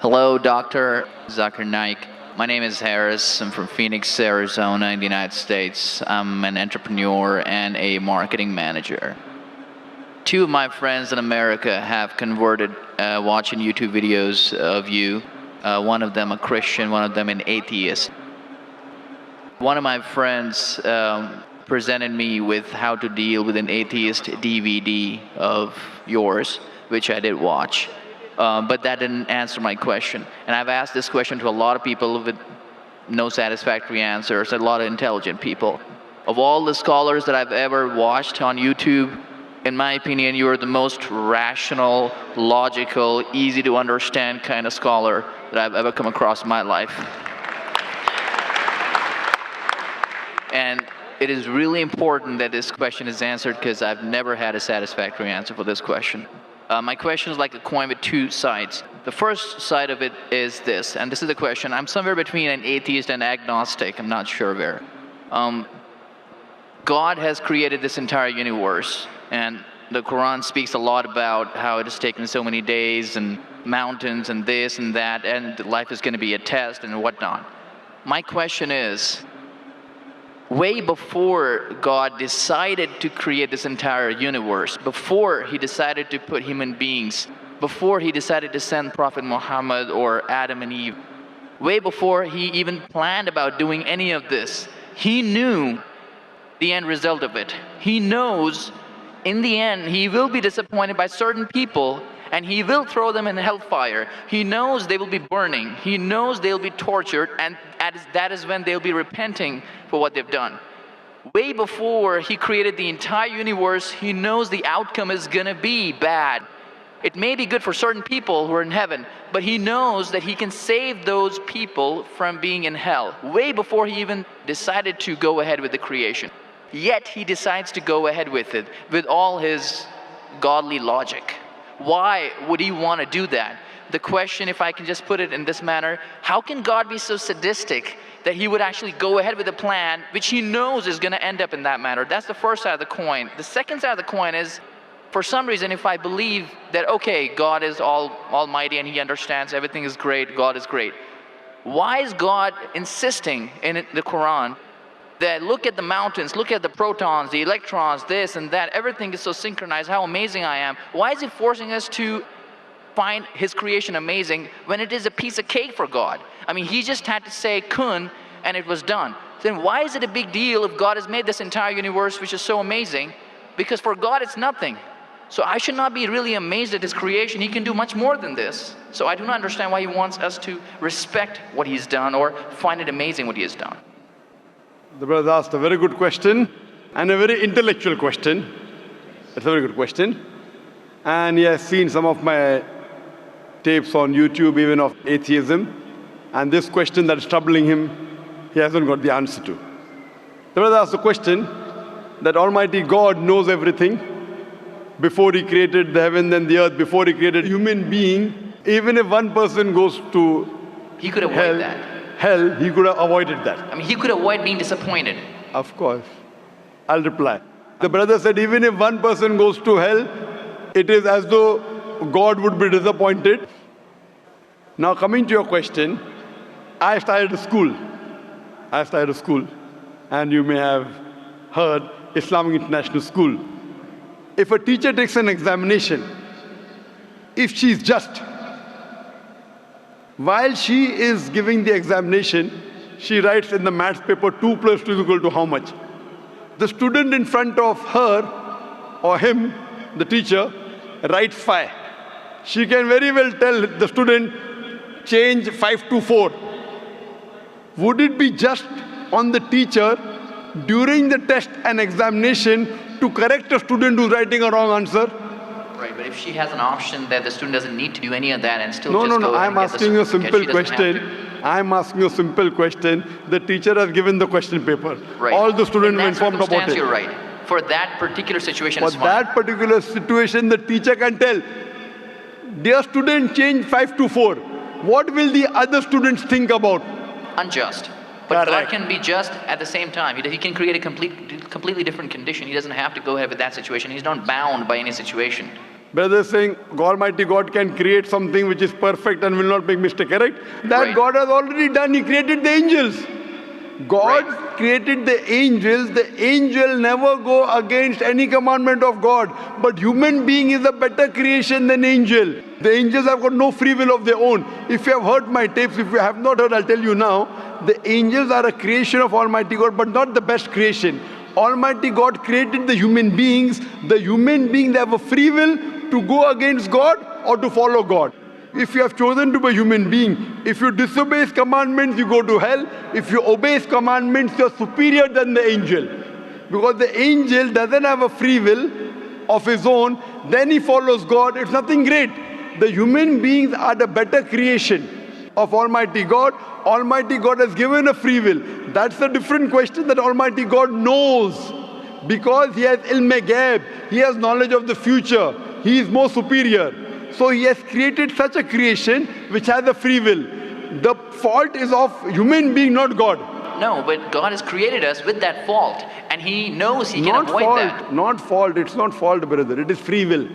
Hello, Dr. Zakir Naik. My name is Harris. I'm from Phoenix, Arizona in the United States. I'm an entrepreneur and a marketing manager. Two of my friends in America have converted watching YouTube videos of you. One of them a Christian, one of them an atheist. One of my friends presented me with how to deal with an atheist DVD of yours, which I did watch. But that didn't answer my question. And I've asked this question to a lot of people with no satisfactory answers, a lot of intelligent people. Of all the scholars that I've ever watched on YouTube, in my opinion, you are the most rational, logical, easy to understand kind of scholar that I've ever come across in my life. And it is really important that this question is answered because I've never had a satisfactory answer for this question. My question is like a coin with two sides. The first side of it is this, and this is the question. I'm somewhere between an atheist and agnostic. I'm not sure where. God has created this entire universe, and the Quran speaks a lot about how it has taken so many days and mountains and this and that, and life is going to be a test and whatnot. My question is, way before God decided to create this entire universe, before he decided to put human beings, before he decided to send Prophet Muhammad or Adam and Eve, way before he even planned about doing any of this, he knew the end result of it. He knows in the end he will be disappointed by certain people and he will throw them in hellfire. He knows they will be burning. He knows they'll be tortured, and that is when they'll be repenting for what they've done. Way before he created the entire universe, he knows the outcome is gonna be bad. It may be good for certain people who are in heaven, but he knows that he can save those people from being in hell, way before he even decided to go ahead with the creation. Yet he decides to go ahead with it, with all his godly logic. Why would he want to do that? The question, if I can just put it in this manner, how can God be so sadistic that he would actually go ahead with a plan which he knows is going to end up in that manner? That's the first side of the coin. The second side of the coin is, for some reason, if I believe that, okay, God is almighty and he understands everything is great, God is great, why is God insisting in the Quran that look at the mountains, look at the protons, the electrons, this and that, everything is so synchronized, how amazing I am? Why is he forcing us to find his creation amazing when it is a piece of cake for God? I mean, he just had to say kun and it was done. Then why is it a big deal if God has made this entire universe which is so amazing? Because for God it's nothing. So I should not be really amazed at his creation. He can do much more than this. So I do not understand why he wants us to respect what he's done or find it amazing what he has done. The brother asked a very good question and a very intellectual question. It's a very good question. And he has seen some of my tapes on YouTube, even of atheism. And this question that is troubling him, he hasn't got the answer to. The brother asked the question that Almighty God knows everything before he created the heaven and the earth, before he created human being. Even if one person goes to he could avoid that. Hell, he could have avoided that. I mean, he could avoid being disappointed. Of course. I'll reply. The brother said, even if one person goes to hell, it is as though God would be disappointed. Now coming to your question, I started a school. And you may have heard Islamic International School. If a teacher takes an examination, if she is just, while she is giving the examination, she writes in the maths paper 2 plus 2 is equal to how much? The student in front of her or him, the teacher, writes 5. She can very well tell the student, change 5 to 4. Would it be just on the teacher during the test and examination to correct a student who's writing a wrong answer? Right, but if she has an option that the student doesn't need to do any of that and still No, I'm asking you a simple question. I'm asking you a simple question. The teacher has given the question paper. Right. All the students were informed about it. You're right. For that particular situation, For that particular situation, the teacher can tell, dear student, change 5 to 4. What will the other students think about? Unjust. But God can be just at the same time. He can create a completely different condition. He doesn't have to go ahead with that situation. He's not bound by any situation. Brother is saying Almighty God can create something which is perfect and will not make mistake, correct? That Right. God has already done. He created the angels. God Right. created the angels. The angel never go against any commandment of God. But human being is a better creation than angel. The angels have got no free will of their own. If you have heard my tapes, if you have not heard, I'll tell you now. The angels are a creation of Almighty God, but not the best creation. Almighty God created the human beings. The human beings, they have a free will to go against God or to follow God. If you have chosen to be a human being, if you disobey His commandments, you go to hell. If you obey His commandments, you're superior than the angel. Because the angel doesn't have a free will of his own, then he follows God. It's nothing great. The human beings are the better creation of Almighty God. Almighty God has given a free will. That's a different question that Almighty God knows. Because He has ilm-e-ghaib, He has knowledge of the future. He is more superior. So He has created such a creation which has a free will. The fault is of human being, not God. No, but God has created us with that fault, and He knows He can Not avoid fault, that. not fault. It's not fault, brother. It is free will.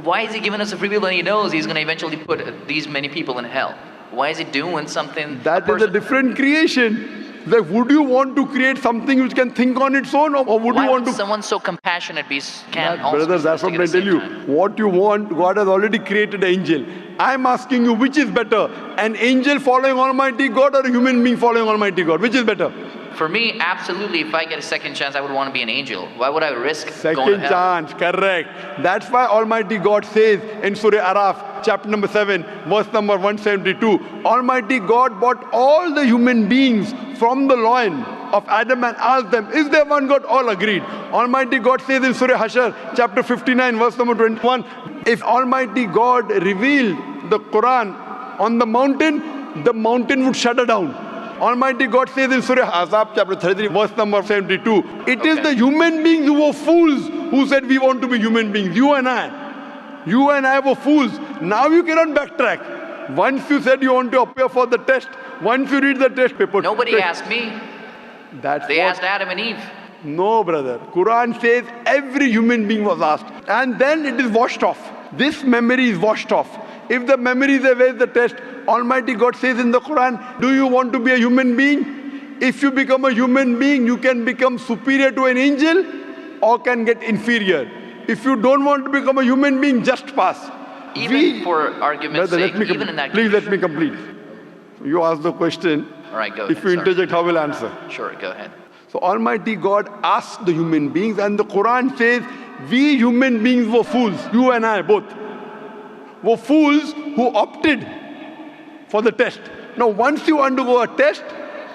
Why is He giving us a free will when He knows He's going to eventually put these many people in hell? Why is He doing something? That is a different creation. Like, would you want to create something which can think on its own, or would Why you want would to? someone so compassionate can That, also brother, be that's what sadistic I at the tell you. same time? What you want, God has already created an angel. I'm asking you, which is better? An angel following Almighty God or a human being following Almighty God? Which is better? For me, absolutely, if I get a second chance, I would want to be an angel. Why would I risk going to Second hell? chance, correct. That's why Almighty God says in Surah Araf, chapter number 7, verse number 172, Almighty God brought all the human beings from the loin of Adam and asked them, is there one God? All agreed. Almighty God says in Surah Hashar, chapter 59, verse number 21, if Almighty God revealed the Quran on the mountain would shudder down. Almighty God says in Surah Ahzab, chapter 33, verse number 72, it is the human beings who were fools who said we want to be human beings. You and I were fools. Now you cannot backtrack. Once you said you want to appear for the test, once you read the test paper. Nobody asked me. That's They what, asked Adam and Eve. No, brother. Quran says every human being was asked. And then it is washed off. This memory is washed off. If the memory is there, where is the test? Almighty God says in the Quran, do you want to be a human being? If you become a human being, you can become superior to an angel or can get inferior. If you don't want to become a human being, just pass. Even for argument's Brother, sake, even in that please let condition. me complete. You ask the question. All right, go If ahead. you Sorry. interject, how will I answer? Sure, go ahead. So Almighty God asked the human beings, and the Quran says, we human beings were fools, you and I both, were fools who opted for the test. Now once you undergo a test,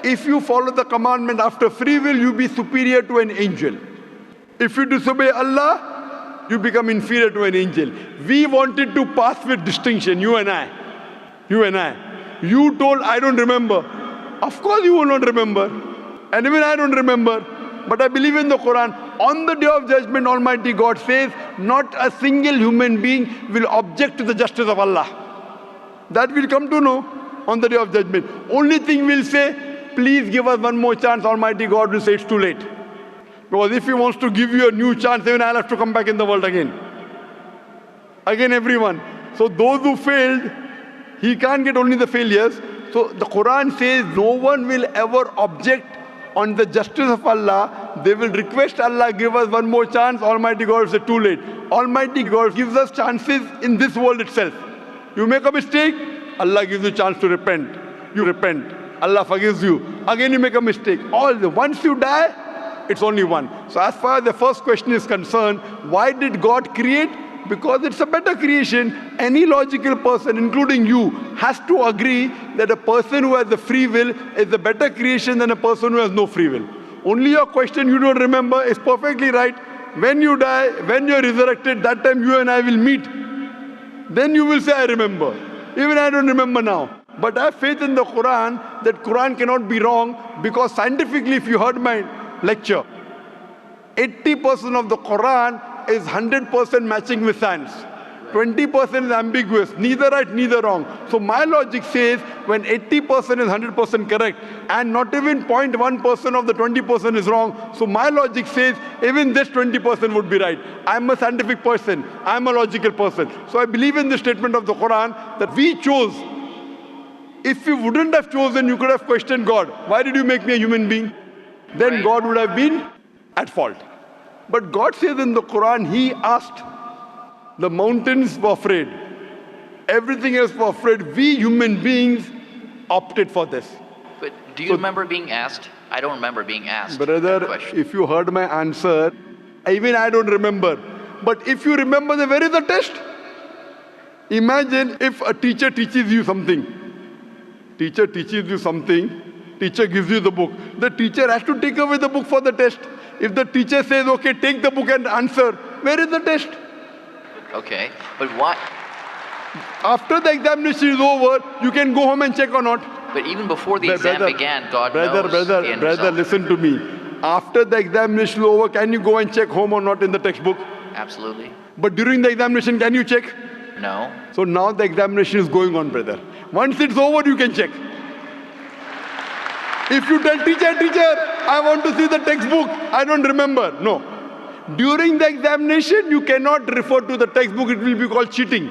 if you follow the commandment after free will, you be superior to an angel. If you disobey Allah, you become inferior to an angel. We wanted to pass with distinction, you and I. You told, I don't remember. Of course you will not remember. And even I don't remember. But I believe in the Quran. On the day of judgment, Almighty God says, not a single human being will object to the justice of Allah. That we'll come to know on the day of judgment. Only thing we'll say, please give us one more chance. Almighty God will say it's too late. Because if He wants to give you a new chance, even I'll have to come back in the world again. Again, everyone. So those who failed, He can't get only the failures. So the Quran says no one will ever object on the justice of Allah. They will request Allah, give us one more chance. Almighty God will say too late. Almighty God gives us chances in this world itself. You make a mistake, Allah gives you a chance to repent. You repent. Allah forgives you. Again you make a mistake. Once you die, it's only one. So as far as the first question is concerned, why did God create? Because it's a better creation. Any logical person, including you, has to agree that a person who has the free will is a better creation than a person who has no free will. Only your question you don't remember is perfectly right. When you die, when you're resurrected, that time you and I will meet. Then you will say, I remember. Even I don't remember now. But I have faith in the Quran that Quran cannot be wrong, because scientifically, if you heard my lecture, 80% of the Quran is 100% matching with science. 20% is ambiguous, neither right, neither wrong. So my logic says when 80% is 100% correct and not even 0.1% of the 20% is wrong, so my logic says even this 20% would be right. I'm a scientific person, I'm a logical person. So I believe in the statement of the Quran that we chose. If you wouldn't have chosen, you could have questioned God. Why did you make me a human being? Then Right. God would have been at fault. But God says in the Quran, He asked. The mountains were afraid. Everything else was afraid. We human beings opted for this. But do you remember being asked? I don't remember being asked that Brother, question. if you heard my answer, even I don't remember. But if you remember, then where is the test? Imagine if a teacher teaches you something. Teacher teaches you something. Teacher gives you the book. The teacher has to take away the book for the test. If the teacher says, okay, take the book and answer, where is the test? Okay, but why? After the examination is over, you can go home and check or not. But even before the exam began, God knows the end Brother, result. listen to me. After the examination is over, can you go and check home or not in the textbook? Absolutely. But during the examination, can you check? No. So now the examination is going on, brother. Once it's over, you can check. If you tell teacher, I want to see the textbook, I don't remember. No. During the examination, you cannot refer to the textbook. It will be called cheating.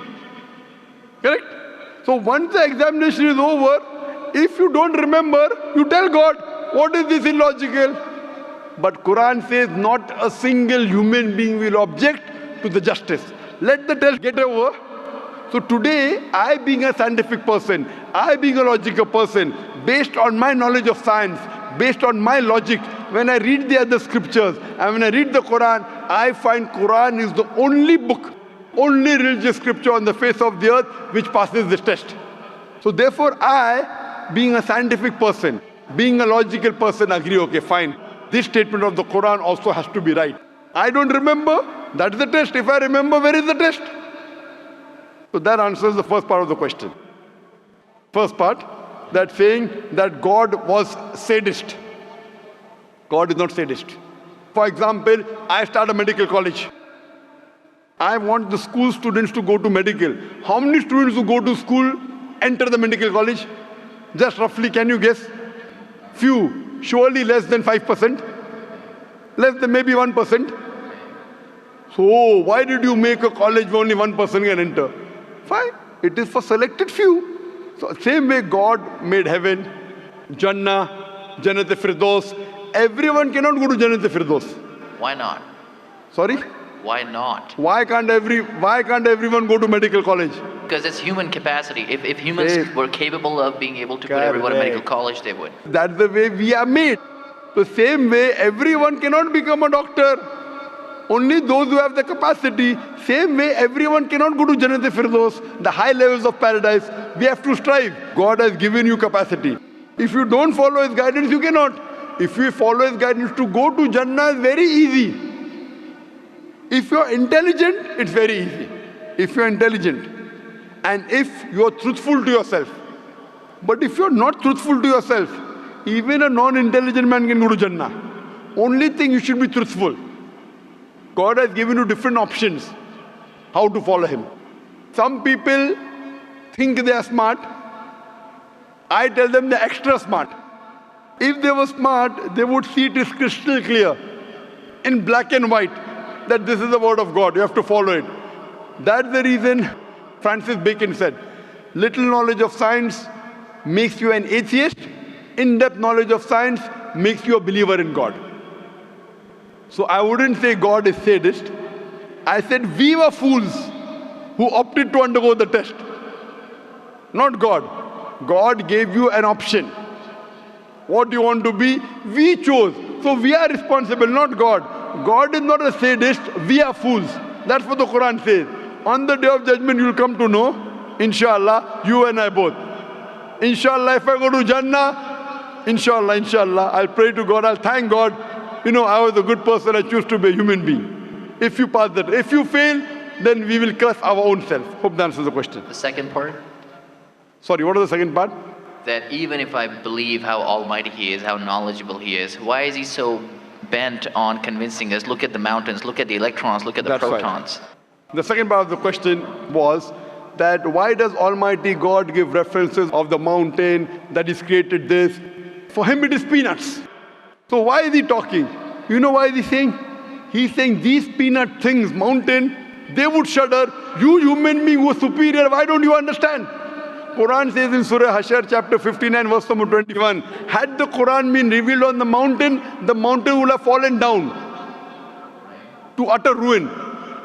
Correct? So once the examination is over, if you don't remember, you tell God, what is this illogical? But Quran says not a single human being will object to the justice. Let the test get over. So today, I being a scientific person, I being a logical person, based on my knowledge of science, based on my logic, when I read the other scriptures and when I read the Quran, I find Quran is the only book, only religious scripture on the face of the earth which passes this test. So therefore I, being a scientific person, being a logical person, agree, okay, fine. This statement of the Quran also has to be right. I don't remember, that's the test. If I remember, where is the test? So that answers the first part of the question. First part, that saying that God was sadist. God is not sadist. For example, I start a medical college. I want the school students to go to medical. How many students who go to school enter the medical college? Just roughly, can you guess? Few. Surely less than 5%. Less than maybe 1%. So why did you make a college where only 1% can enter? Fine. It is for selected few. So same way God made heaven, Jannah, Jannat-e-Firdaus. Everyone cannot go to Jannat-e-Firdaus. Why not? Sorry? Why not? Why can't everyone go to medical college? Because it's human capacity. If humans Yes. were capable of being able to put everyone in medical Correct. college, they would. That's the way we are made. The same way everyone cannot become a doctor. Only those who have the capacity. Same way everyone cannot go to Jannat-e-Firdaus, the high levels of paradise. We have to strive. God has given you capacity. If you don't follow His guidance, you cannot. If you follow His guidance, to go to Jannah is very easy. If you're intelligent, it's very easy. If you're intelligent and if you're truthful to yourself. But if you're not truthful to yourself, even a non-intelligent man can go to Jannah. Only thing, you should be truthful. God has given you different options how to follow Him. Some people think they are smart. I tell them they're extra smart. If they were smart, they would see it is crystal clear in black and white that this is the word of God. You have to follow it. That's the reason Francis Bacon said, little knowledge of science makes you an atheist. In-depth knowledge of science makes you a believer in God. So I wouldn't say God is sadist. I said we were fools who opted to undergo the test. Not God. God gave you an option. What do you want to be? We chose. So we are responsible, not God. God is not a sadist. We are fools. That's what the Quran says. On the day of judgment, you'll come to know, inshallah, you and I both. Inshallah, if I go to Jannah, inshallah, I'll pray to God, I'll thank God. You know, I was a good person, I choose to be a human being. If you pass that. If you fail, then we will curse our own self. Hope that answers the question. The second part, Sorry, what was the second part? that even if I believe how almighty He is, how knowledgeable He is, why is He so bent on convincing us, look at the mountains, look at the electrons, look at the That's right. protons? The second part of the question was that why does Almighty God give references of the mountain that He's created this? For Him it is peanuts. So why is He talking? You know why He's saying? He's saying these peanut things, mountain, they would shudder. You human being who are superior, why don't you understand? Quran says in Surah Hashr chapter 59 verse number 21, had the Quran been revealed on the mountain would have fallen down to utter ruin.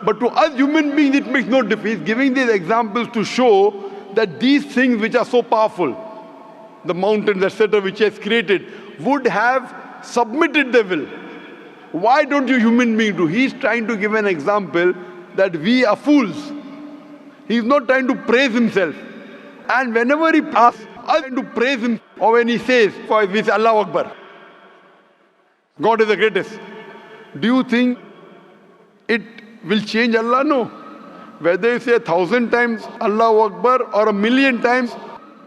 But to us human beings it makes no difference. He's giving these examples to show that these things which are so powerful, the mountains etc. which He has created, would have submitted their will. Why don't you human beings do? He's trying to give an example that we are fools. He's not trying to praise Himself. And whenever He asks us to praise Him, or when He says, for we say Allahu Akbar, God is the greatest. Do you think it will change Allah? No. Whether you say 1,000 times Allahu Akbar or 1,000,000 times,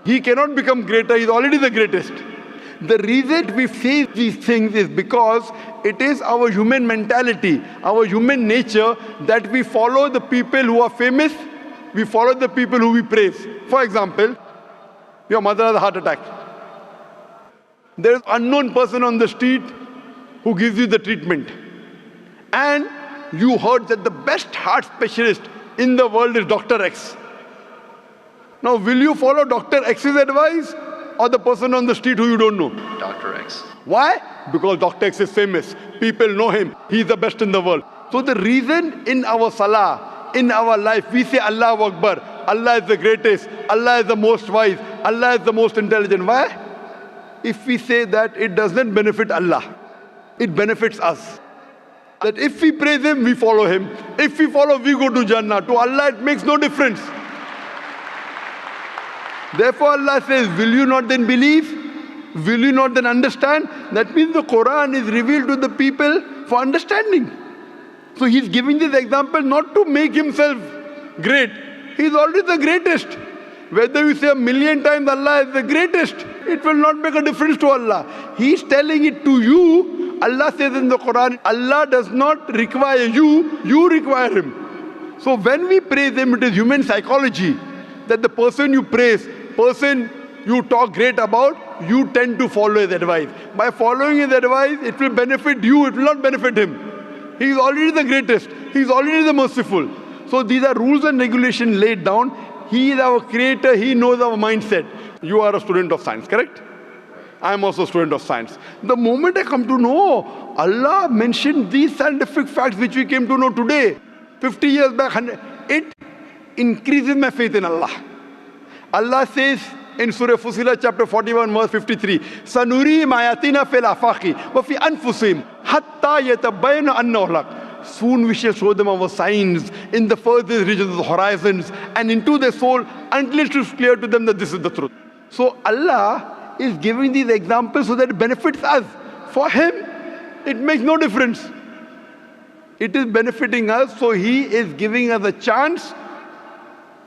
He cannot become greater. He's already the greatest. The reason we say these things is because it is our human mentality, our human nature, that we follow the people who are famous, we follow the people who we praise. For example, your mother has a heart attack. There is an unknown person on the street who gives you the treatment. And you heard that the best heart specialist in the world is Dr. X. Now, will you follow Dr. X's advice or the person on the street who you don't know? Dr. X. Why? Because Dr. X is famous. People know him. He's the best in the world. So the reason in our salah, in our life, we say Allahu Akbar, Allah is the greatest, Allah is the most wise, Allah is the most intelligent. Why? If we say that, it doesn't benefit Allah. It benefits us. That if we praise Him, we follow Him. If we follow, we go to Jannah. To Allah, it makes no difference. Therefore, Allah says, will you not then believe? Will you not then understand? That means the Quran is revealed to the people for understanding. So He's giving this example not to make Himself great. He's already the greatest. Whether you say 1,000,000 times Allah is the greatest, it will not make a difference to Allah. He's telling it to you. Allah says in the Quran, Allah does not require you, you require Him. So when we praise Him, it is human psychology that the person you praise, person you talk great about, you tend to follow his advice. By following his advice, it will benefit you, it will not benefit him. He is already the greatest. He is already the merciful. So these are rules and regulations laid down. He is our creator. He knows our mindset. You are a student of science, correct? I am also a student of science. The moment I come to know, Allah mentioned these scientific facts which we came to know today, 50 years back, it increases my faith in Allah. Allah says in Surah Fussilat chapter 41 verse 53, Sanurihim ayatina fil afaqi wa fi anfusihim hatta yatabayyana annahu al-haq. Soon we shall show them our signs in the furthest regions of the horizons and into their soul until it is clear to them that this is the truth. So Allah is giving these examples so that it benefits us. For Him, it makes no difference. It is benefiting us, so He is giving us a chance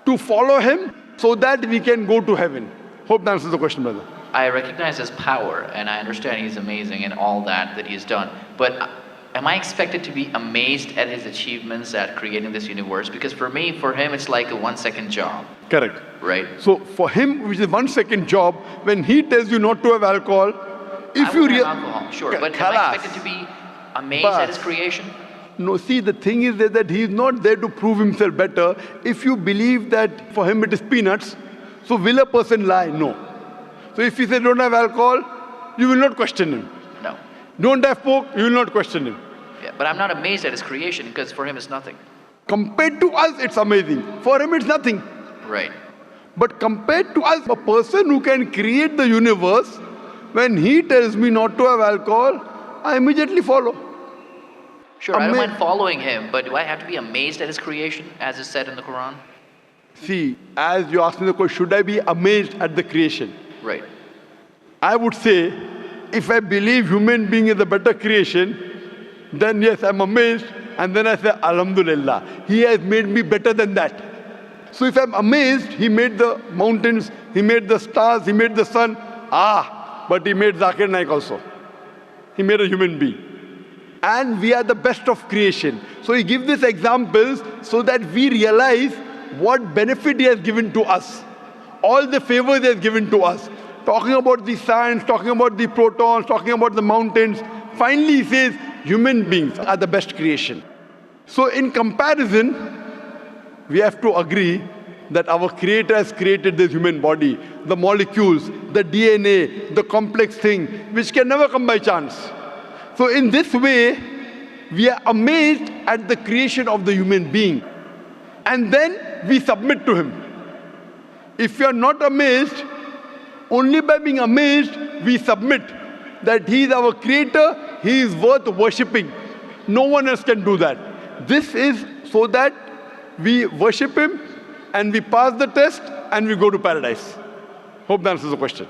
to follow Him so that we can go to heaven. Hope that answers the question, brother. I recognize His power, and I understand He's amazing and all that He's done. But am I expected to be amazed at His achievements at creating this universe? Because for Him, it's like a 1-second job. Correct. Right? So for Him, which is 1-second job, when He tells you not to have alcohol, if you have alcohol, sure. But am I expected to be amazed at His creation? No, see, the thing is that He is not there to prove Himself better. If you believe that for Him it is peanuts, so will a person lie? No. So if He says don't have alcohol, you will not question Him. No. Don't have pork, you will not question Him. Yeah, but I'm not amazed at His creation because for Him it's nothing. Compared to us, it's amazing. For Him, it's nothing. Right. But compared to us, a person who can create the universe, when He tells me not to have alcohol, I immediately follow. Sure, I don't mind following Him, but do I have to be amazed at His creation, as is said in the Quran? See, as you asked me the question, should I be amazed at the creation? Right. I would say, if I believe human being is a better creation, then yes, I'm amazed, and then I say, Alhamdulillah, He has made me better than that. So if I'm amazed, He made the mountains, He made the stars, He made the sun, but He made Zakir Naik also. He made a human being. and we are the best of creation. So he gives these examples so that we realize what benefit he has given to us, all the favors he has given to us. Talking about the sands, talking about the protons, talking about the mountains. Finally, he says human beings are the best creation. So in comparison, we have to agree that our Creator has created this human body, the molecules, the DNA, the complex thing, which can never come by chance. So in this way, we are amazed at the creation of the human being. And then we submit to him. If we are not amazed, only by being amazed, we submit that he is our creator, he is worth worshipping. No one else can do that. This is so that we worship him and we pass the test and we go to paradise. Hope that answers the question.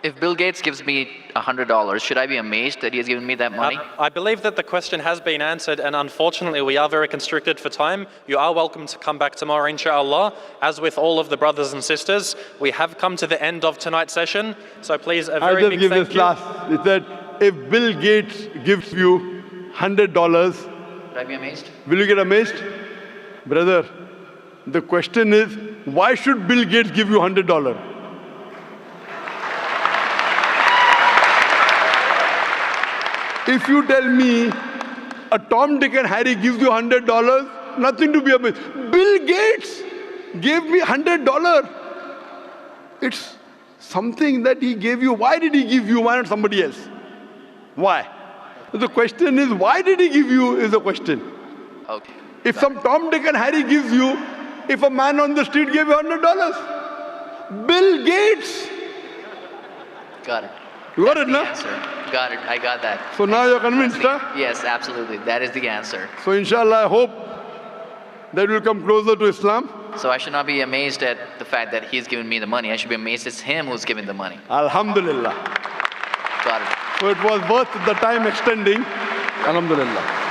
If Bill Gates gives me $100, should I be amazed that he has given me that money? I believe that the question has been answered, and unfortunately we are very constricted for time. You are welcome to come back tomorrow, inshallah. As with all of the brothers and sisters, we have come to the end of tonight's session, so please a very big thank you. I'll just give this last. It said, if Bill Gates gives you $100, Should I be amazed? will you get amazed? Brother, the question is, why should Bill Gates give you $100? If you tell me a Tom, Dick and Harry gives you $100, nothing to be amazed. Bill Gates gave me $100. It's something that he gave you. Why did he give you? Why not somebody else? Why? The question is, why did he give you is the question. Okay. If some Tom, Dick and Harry gives you, if a man on the street gave you $100, Bill Gates. Got it. You got That's it, the no? answer. Got it. I got that. So now you're convinced, huh? Yes, absolutely. That is the answer. So inshallah, I hope that we'll come closer to Islam. So I should not be amazed at the fact that he's given me the money. I should be amazed it's him who's giving the money. Alhamdulillah. Got it. So it was worth the time extending. Alhamdulillah.